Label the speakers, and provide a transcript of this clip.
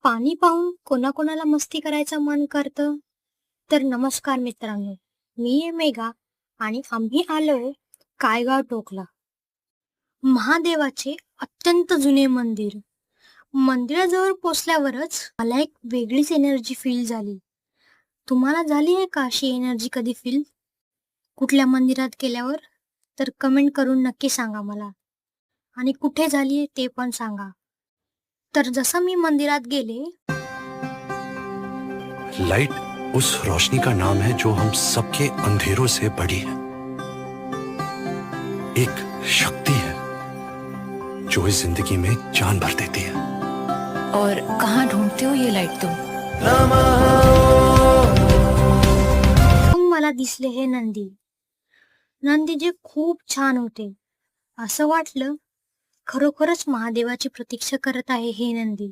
Speaker 1: पाणी पाहून कोणाकोणाला मस्ती करायचं मन करतं? तर नमस्कार मित्रांनो, मी आहे मेघा आणि आम्ही आलोय कायगाव टोकला. महादेवाचे अत्यंत जुने मंदिर. मंदिराजवळ पोचल्यावरच मला एक वेगळीच एनर्जी फील झाली. तुम्हाला झाली आहे का अशी एनर्जी कधी फील कुठल्या मंदिरात गेल्यावर? तर कमेंट करून नक्की सांगा मला. आणि कुठे झाली आहे ते पण सांगा. तर जसं मी मंदिरात गेले,
Speaker 2: लाइट उस रोशनी का नाम है जो हम सबके अंधेरों से बड़ी है। एक शक्ति है जो इस जिंदगी में जान भर देती है।
Speaker 3: और कहाँ ढूंढते हो ये लाइट तुम?
Speaker 1: मग मला दिसले हे नंदी. नंदी जे खूप छान होते. असं वाटलं खरोखरच महादेवाची प्रतीक्षा करत आहे हे नंदी.